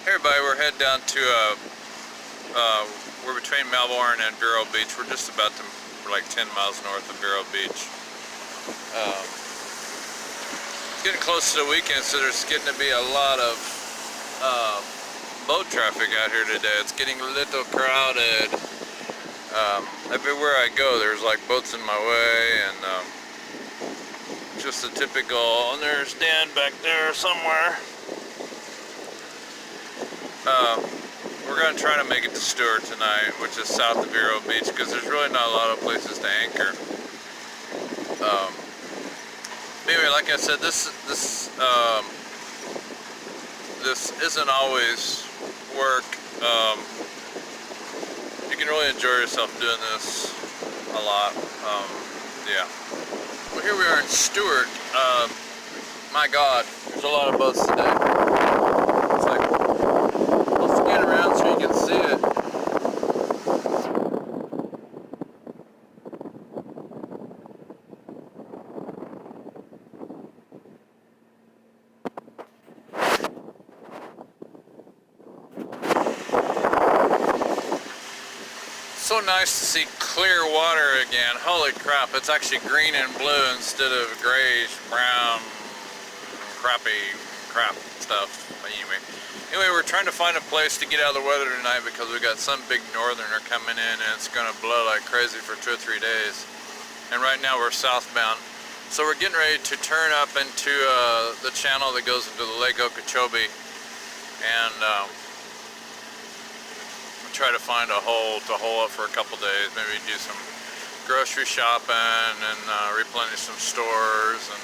Hey everybody, we're heading down to, we're between Melbourne and Vero Beach. We're just about to, we're like 10 miles north of Vero Beach. It's getting close to the weekend, so there's getting to be a lot of boat traffic out here today. It's getting a little crowded. Everywhere I go, there's like boats in my way, and just a typical, and there's Dan back there somewhere. We're going to try to make it to Stewart tonight, which is south of Vero Beach, because there's really not a lot of places to anchor. Anyway, like I said, this isn't always work. You can really enjoy yourself doing this a lot. Yeah. Well, here we are in Stewart. My God, there's a lot of boats today. It's like, let's get around so you can see it. So nice to see clear water again. Holy crap, it's actually green and blue instead of grayish, brown, crappy crap stuff. Anyway, we're trying to find a place to get out of the weather tonight because we got some big northerner coming in and it's gonna blow like crazy for 2 or 3 days. And right now we're southbound. So we're getting ready to turn up into the channel that goes into the Lake Okeechobee, and try to find a hole to hole up for a couple days, maybe do some grocery shopping and replenish some stores and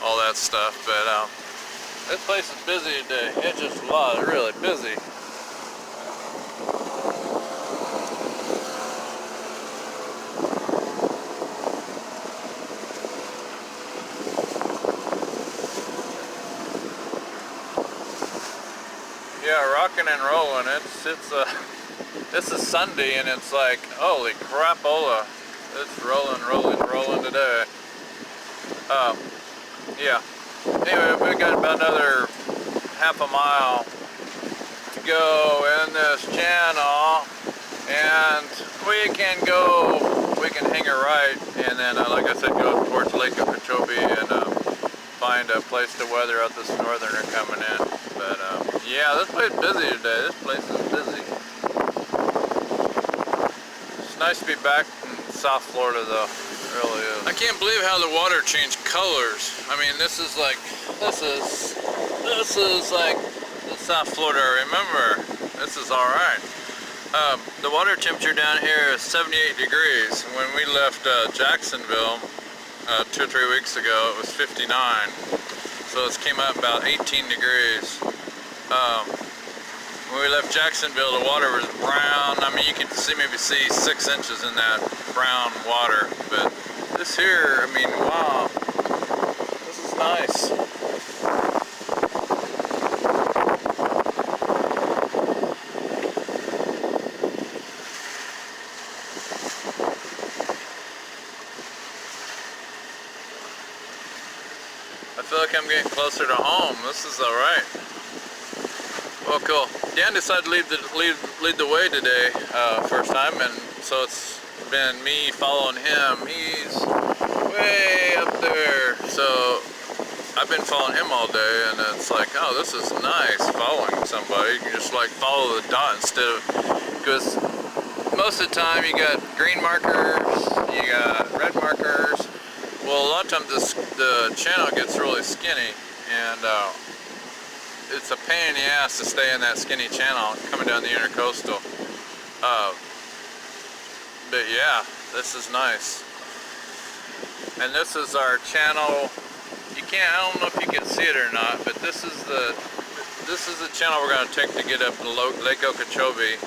all that stuff. But this place is busy today. It's just a lot, really busy. Yeah, rocking and rolling. This is Sunday, and it's like, holy crapola, it's rolling today. Yeah. Anyway, we got about another half a mile to go in this channel, and we can hang a right, and then, like I said, go towards Lake Okeechobee and find a place to weather out this northerner coming in. But yeah, this place is busy today. This place is busy. It's nice to be back in South Florida, though. It really is. I can't believe how the water changed colors. I mean, this is like the South Florida I remember. This is all right. The water temperature down here is 78 degrees. When we left Jacksonville 2 or 3 weeks ago, it was 59. So it's came up about 18 degrees. When we left Jacksonville, the water was brown. I mean, you could maybe see 6 inches in that brown water. But this here, I mean, wow, this is nice. I feel like I'm getting closer to home. This is all right. Well, cool. Dan decided to lead the way today, first time, and so it's been me following him. He's way up there, so I've been following him all day, and it's like, oh, this is nice following somebody. You can just like follow the dot instead of, because most of the time you got green markers, you got red markers. Well, a lot of times the channel gets really skinny, and it's a pain in the ass to stay in that skinny channel coming down the intercoastal. But yeah, this is nice. And this is our channel. I don't know if you can see it or not, but this is the channel we're going to take to get up to Lake Okeechobee.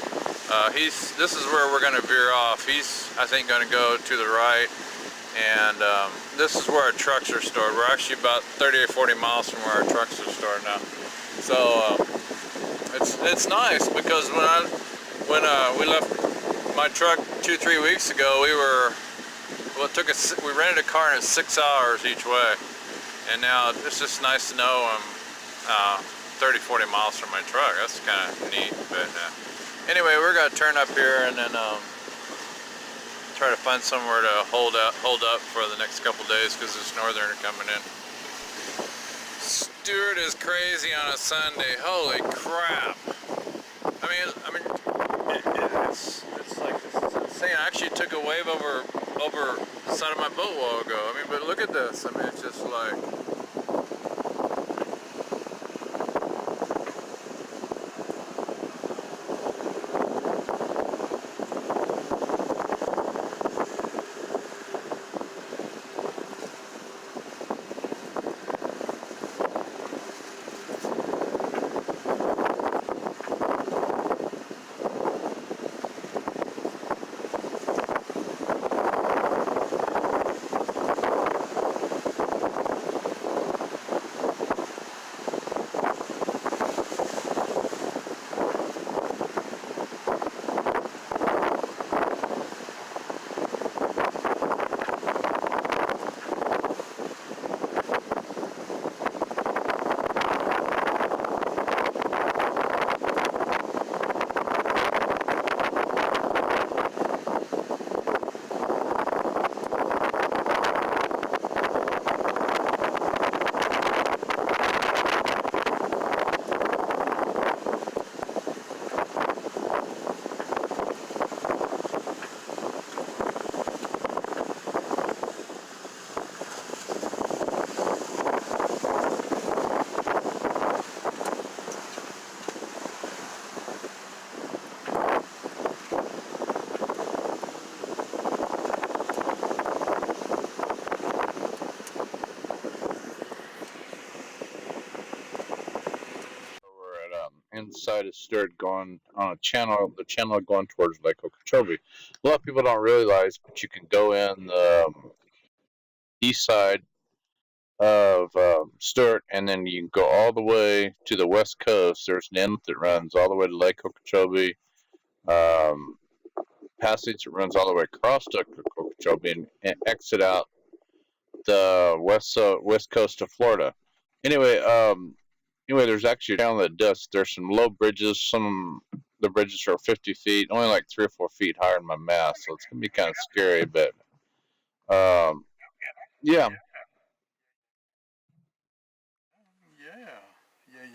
This is where we're going to veer off. He's, I think, going to go to the right. And this is where our trucks are stored. We're actually about 30 or 40 miles from where our trucks are stored now. So it's nice, because when we left my truck 2 or 3 weeks ago, we rented a car and it's 6 hours each way. And now it's just nice to know 30-40 miles from my truck. That's kind of neat. But anyway, we're gonna turn up here and then try to find somewhere to hold up for the next couple days because this northerner coming in. Stuart is crazy on a Sunday. Holy crap! I mean, it's like, this is insane. I actually took a wave over the side of my boat a while ago. I mean, but look at this. I mean, it's just like. Inside of Sturt going on the channel going towards Lake Okeechobee. A lot of people don't realize, but you can go in the east side of Sturt, and then you can go all the way to the west coast. There's an inlet that runs all the way to Lake Okeechobee, um, passage that runs all the way across Lake Okeechobee, and exit out the west coast of Florida. Anyway, there's actually down the dust. There's some low bridges. Some of the bridges are 50 feet, only like 3 or 4 feet higher than my mast, so it's gonna be kind of scary. But um, yeah,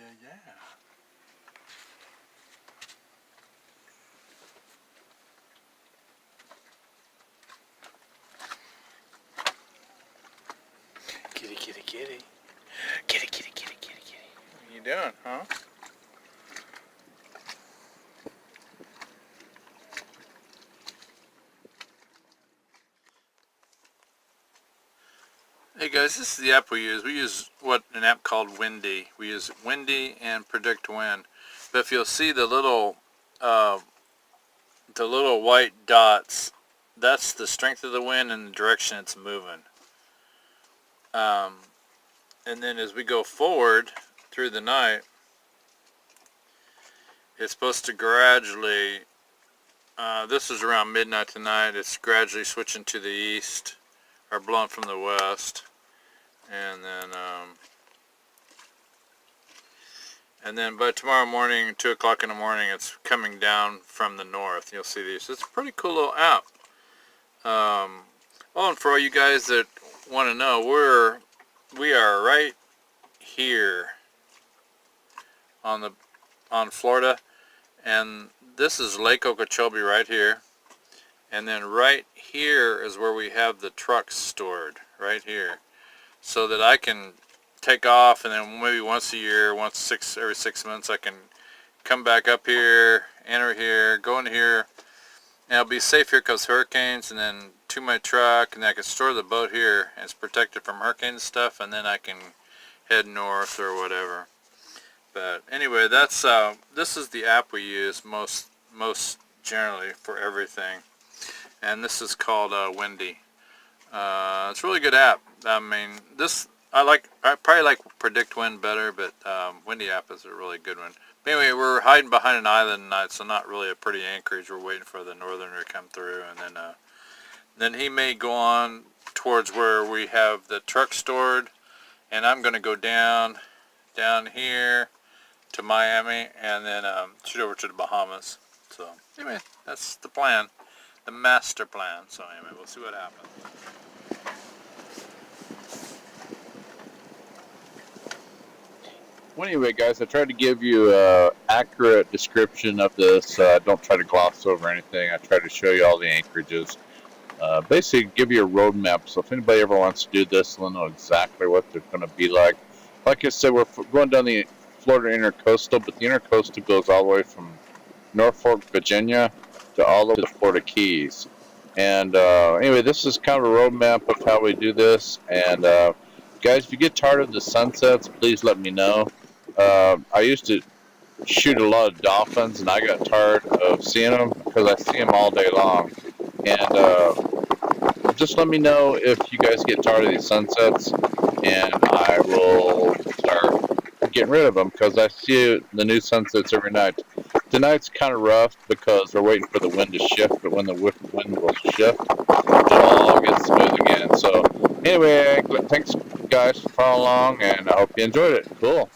yeah. Kitty, kitty, kitty, kitty, kitty, kitty, kitty, kitty. What are you doing, huh? Hey guys, this is the app we use. We use an app called Windy. We use Windy and Predict Wind. But if you'll see the little white dots, that's the strength of the wind and the direction it's moving. And then as we go forward through the night, it's supposed to gradually, this is around midnight tonight, it's gradually switching to the east, or blowing from the west. And then by tomorrow morning, 2 o'clock in the morning, it's coming down from the north. You'll see these. It's a pretty cool little app. And for all you guys that want to know, we are right here on Florida, and this is Lake Okeechobee right here. And then right here is where we have the trucks stored, right here, so that I can take off, and then maybe once a year, every 6 months, I can come back up here, enter here, go in here, and I'll be safe here because hurricanes, and then to my truck, and I can store the boat here, and it's protected from hurricane stuff, and then I can head north or whatever. But anyway, that's this is the app we use most generally for everything, and this is called Windy. It's a really good app. I mean, I probably like Predict Wind better, but Windy app is a really good one. But anyway, we're hiding behind an island tonight, so not really a pretty anchorage. We're waiting for the northerner to come through, and then he may go on towards where we have the truck stored, and I'm going to go down here, to Miami, and then shoot over to the Bahamas. So anyway, that's the plan, the master plan. So anyway, we'll see what happens. Well, anyway, guys, I tried to give you an accurate description of this. Don't try to gloss over anything. I tried to show you all the anchorages. Basically, give you a roadmap. So if anybody ever wants to do this, they'll know exactly what they're going to be like. Like I said, we're going down the Florida Intercoastal, but the Intercoastal goes all the way from Norfolk, Virginia, to all the way to the Florida Keys. And anyway, this is kind of a roadmap of how we do this. And guys, if you get tired of the sunsets, please let me know. I used to shoot a lot of dolphins, and I got tired of seeing them because I see them all day long. And just let me know if you guys get tired of these sunsets, and I will start getting rid of them because I see the new sunsets every night. Tonight's kind of rough because we're waiting for the wind to shift, but when the wind will shift, it'll all get smooth again. So anyway, thanks guys for following along, and I hope you enjoyed it. Cool.